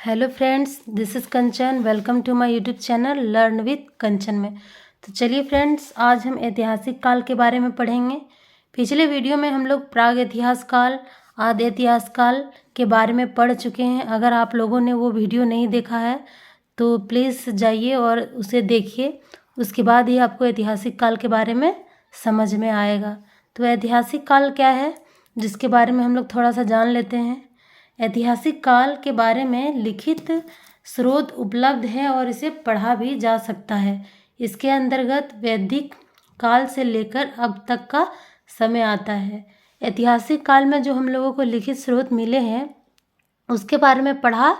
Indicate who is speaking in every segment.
Speaker 1: Hello friends, this is Kanchan. Welcome to my YouTube channel learn with Kanchan में। तो चलिए friends, आज हम ऐतिहासिक काल के बारे में पढ़ेंगे। पिछले वीडियो में हम लोग प्राग इतिहास काल, आदि इतिहास काल के बारे में पढ़ चुके हैं। अगर आप लोगों ने वो वीडियो नहीं देखा है तो प्लीज़ जाइए और उसे देखिए। उसके बाद ही आपको ऐतिहासिक काल के बारे में समझ में आएगा। तो ऐतिहासिक काल क्या है, जिसके बारे में हम लोग थोड़ा सा जान लेते हैं। ऐतिहासिक काल के बारे में लिखित स्रोत उपलब्ध है और इसे पढ़ा भी जा सकता है। इसके अंतर्गत वैदिक काल से लेकर अब तक का समय आता है। ऐतिहासिक काल में जो हम लोगों को लिखित स्रोत मिले हैं उसके बारे में पढ़ा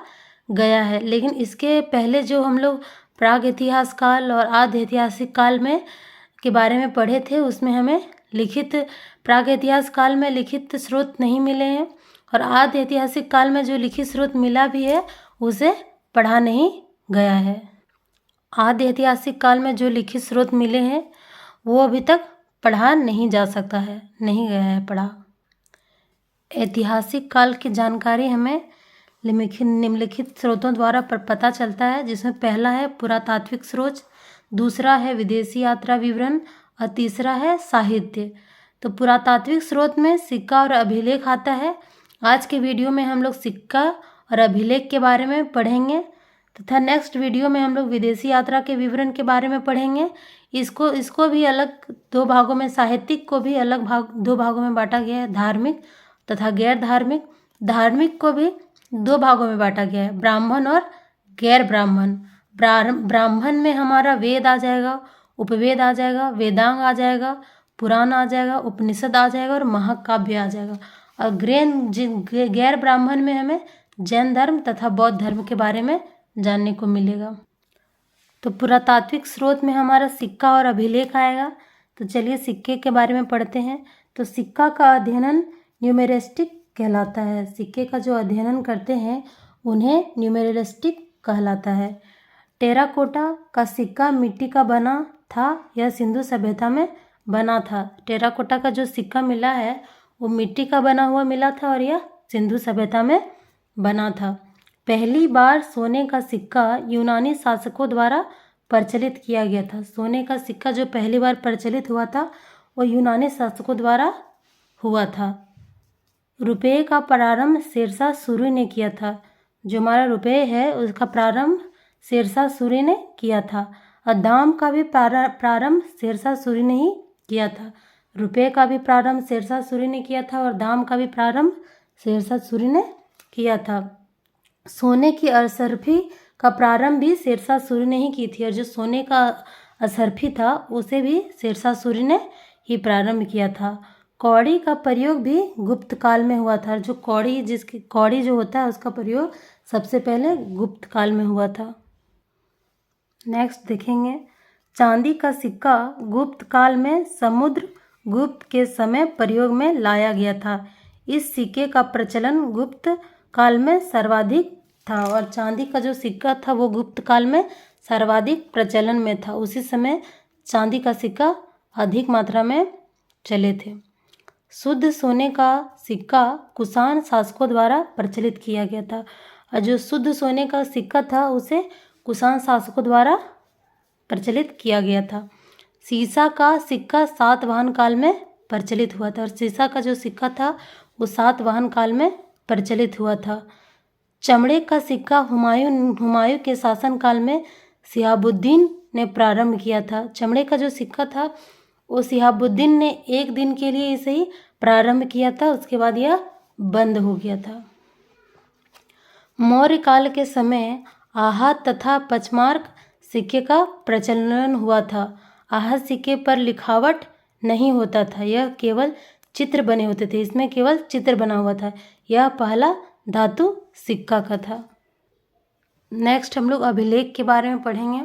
Speaker 1: गया है, लेकिन इसके पहले जो हम लोग प्राग इतिहास काल और आदि ऐतिहासिक काल में के बारे में पढ़े थे उसमें हमें लिखित प्राग इतिहास काल में लिखित स्रोत नहीं मिले हैं और आदि ऐतिहासिक काल में जो लिखित स्रोत मिला भी है उसे पढ़ा नहीं गया है। आदि ऐतिहासिक काल में जो लिखित स्रोत मिले हैं वो अभी तक पढ़ा नहीं जा सकता है, नहीं गया है पढ़ा। ऐतिहासिक काल की जानकारी हमें निम्नलिखित स्रोतों द्वारा पता चलता है, जिसमें पहला है पुरातात्विक स्रोत, दूसरा है विदेशी यात्रा विवरण और तीसरा है साहित्य। तो पुरातात्विक स्रोत में सिक्का और अभिलेख आता है। आज के वीडियो में हम लोग सिक्का और अभिलेख के बारे में पढ़ेंगे तथा नेक्स्ट वीडियो में हम लोग विदेशी यात्रा के विवरण के बारे में पढ़ेंगे। इसको भी अलग दो भागों में, साहित्यिक को भी अलग दो भागों में बांटा गया है, धार्मिक तथा गैर धार्मिक। धार्मिक को भी दो भागों में बांटा गया है, ब्राह्मण और गैर ब्राह्मण। ब्राह्मण में हमारा वेद आ जाएगा, उपवेद आ जाएगा, वेदांग आ जाएगा, पुराण आ जाएगा, उपनिषद आ जाएगा और महाकाव्य आ जाएगा। और गैर ब्राह्मण में हमें जैन धर्म तथा बौद्ध धर्म के बारे में जानने को मिलेगा। तो पुरातात्विक स्रोत में हमारा सिक्का और अभिलेख आएगा। तो चलिए सिक्के के बारे में पढ़ते हैं। तो सिक्का का अध्ययन न्यूमेरिस्टिक कहलाता है। सिक्के का जो अध्ययन करते हैं उन्हें न्यूमेरिस्टिक कहलाता है। टेराकोटा का सिक्का मिट्टी का बना था, यह सिंधु सभ्यता में बना था। टेराकोटा का जो सिक्का मिला है वो मिट्टी का बना हुआ मिला था और यह सिंधु सभ्यता में बना था। पहली बार सोने का सिक्का यूनानी शासकों द्वारा प्रचलित किया गया था। सोने का सिक्का जो पहली बार प्रचलित हुआ था वो यूनानी शासकों द्वारा हुआ था। रुपये का प्रारंभ शेरशाह सूरी ने किया था। जो हमारा रुपये है उसका प्रारंभ शेरशाह सूरी ने किया था और दाम का भी प्रारंभ शेरशाह सूरी ने ही किया था। रुपये का भी प्रारंभ शेरशाह सूरी ने किया था और दाम का भी प्रारंभ शेरशाह सूरी ने किया था। सोने की असरफी का प्रारंभ भी शेरशाह सूरी ने ही की थी और जो सोने का असरफी था उसे भी शेरशाह सूरी ने ही प्रारंभ किया था। कौड़ी का प्रयोग भी गुप्त काल में हुआ था। जो कौड़ी जो होता है उसका प्रयोग सबसे पहले गुप्त काल में हुआ था। नेक्स्ट देखेंगे, चांदी का सिक्का गुप्त काल में समुद्रगुप्त के समय प्रयोग में लाया गया था। इस सिक्के का प्रचलन गुप्त काल में सर्वाधिक था और चांदी का जो सिक्का था वो गुप्त काल में सर्वाधिक प्रचलन में था। उसी समय चांदी का सिक्का अधिक मात्रा में चले थे। शुद्ध सोने का सिक्का कुषाण शासकों द्वारा प्रचलित किया गया था और जो शुद्ध सोने का सिक्का था उसे कुषाण शासकों द्वारा प्रचलित किया गया था। सीसा का सिक्का सातवाहन काल में प्रचलित हुआ था और सीसा का जो सिक्का था वो सातवाहन काल में प्रचलित हुआ था। चमड़े का सिक्का हुमायूं के शासनकाल में शिहाबुद्दीन ने प्रारंभ किया था। चमड़े का जो सिक्का था वो शिहाबुद्दीन ने एक दिन के लिए इसे ही प्रारंभ किया था, उसके बाद यह बंद हो गया था। मौर्य काल के समय आहत तथा पचमार्क सिक्के का प्रचलन हुआ था। आहत सिक्के पर लिखावट नहीं होता था, यह केवल चित्र बने होते थे। इसमें केवल चित्र बना हुआ था। यह पहला धातु सिक्का का था। नेक्स्ट हम लोग अभिलेख के बारे में पढ़ेंगे।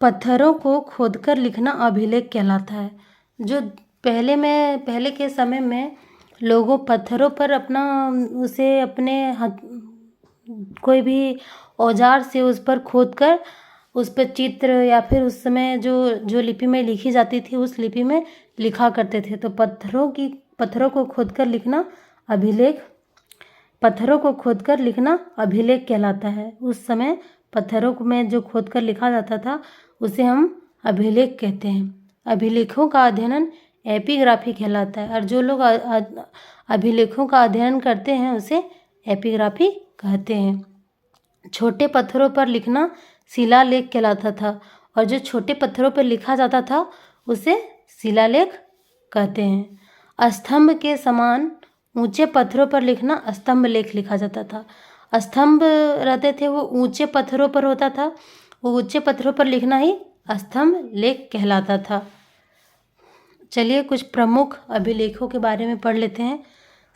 Speaker 1: पत्थरों को खोदकर लिखना अभिलेख कहलाता है। जो पहले के समय में लोगों पत्थरों पर अपने कोई भी औजार से उस पर खोदकर उस पर चित्र या फिर उस समय जो लिपि में लिखी जाती थी उस लिपि में लिखा करते थे। तो पत्थरों को खोदकर लिखना अभिलेख पत्थरों को खोदकर लिखना अभिलेख कहलाता है। उस समय पत्थरों में जो खोदकर लिखा जाता था उसे हम अभिलेख कहते हैं। अभिलेखों का अध्ययन एपिग्राफी कहलाता है और जो लोग अभिलेखों का अध्ययन करते हैं उसे एपिग्राफी कहते हैं। छोटे पत्थरों पर लिखना शिलालेख कहलाता था और जो छोटे पत्थरों पर लिखा जाता था उसे शिलालेख कहते हैं। स्तंभ के समान ऊंचे पत्थरों पर लिखना स्तंभ लेख लिखा जाता था। स्तंभ रहते थे वो ऊंचे पत्थरों पर होता था, वो ऊंचे पत्थरों पर लिखना ही स्तंभ लेख कहलाता था। चलिए कुछ प्रमुख अभिलेखों के बारे में पढ़ लेते हैं।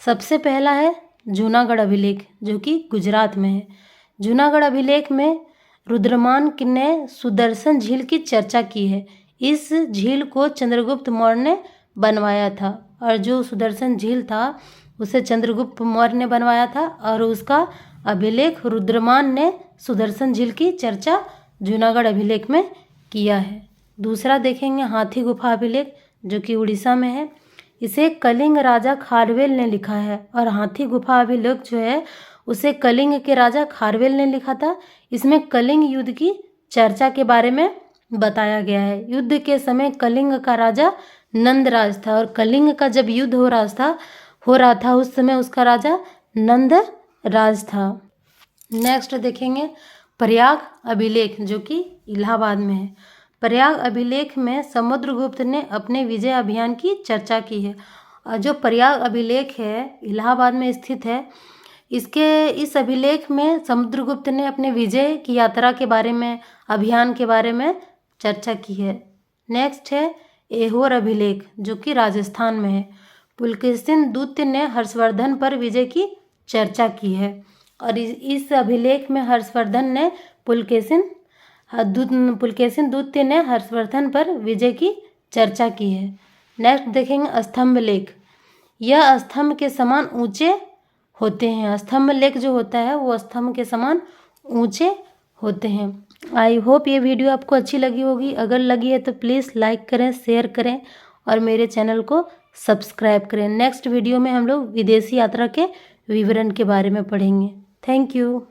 Speaker 1: सबसे पहला है जूनागढ़ अभिलेख जो कि गुजरात में है। जूनागढ़ अभिलेख में रुद्रमान ने सुदर्शन झील की चर्चा की है। इस झील को चंद्रगुप्त मौर्य ने बनवाया था और जो सुदर्शन झील था उसे चंद्रगुप्त मौर्य ने बनवाया था और उसका अभिलेख रुद्रमान ने सुदर्शन झील की चर्चा जूनागढ़ अभिलेख में किया है। दूसरा देखेंगे हाथी गुफा अभिलेख जो कि उड़ीसा में है। इसे कलिंग राजा खारवेल ने लिखा है और हाथी गुफा अभिलेख जो है उसे कलिंग के राजा खारवेल ने लिखा था। इसमें कलिंग युद्ध की चर्चा के बारे में बताया गया है। युद्ध के समय कलिंग का राजा नंदराज था और कलिंग का जब युद्ध हो रहा था उस समय उसका राजा नंदराज था। नेक्स्ट देखेंगे प्रयाग अभिलेख जो कि इलाहाबाद में है। प्रयाग अभिलेख में समुद्रगुप्त ने अपने विजय अभियान की चर्चा की है और जो प्रयाग अभिलेख है इलाहाबाद में स्थित है। इस अभिलेख में समुद्रगुप्त ने अपने विजय की यात्रा के बारे में, अभियान के बारे में चर्चा की है। नेक्स्ट है ऐहोर अभिलेख जो कि राजस्थान में है। पुलकेशिन दूत्य ने हर्षवर्धन पर विजय की चर्चा की है और इस अभिलेख में हर्षवर्धन ने पुलकेशिन दूत्य ने हर्षवर्धन पर विजय की चर्चा की है। नेक्स्ट देखेंगे स्तंभ लेख। यह स्तंभ के समान ऊंचे होते हैं। स्तंभ लेख जो होता है वो स्तंभ के समान ऊंचे होते हैं। आई होप ये वीडियो आपको अच्छी लगी होगी। अगर लगी है तो प्लीज़ लाइक करें, शेयर करें और मेरे चैनल को सब्सक्राइब करें। नेक्स्ट वीडियो में हम लोग विदेशी यात्रा के विवरण के बारे में पढ़ेंगे। Thank you.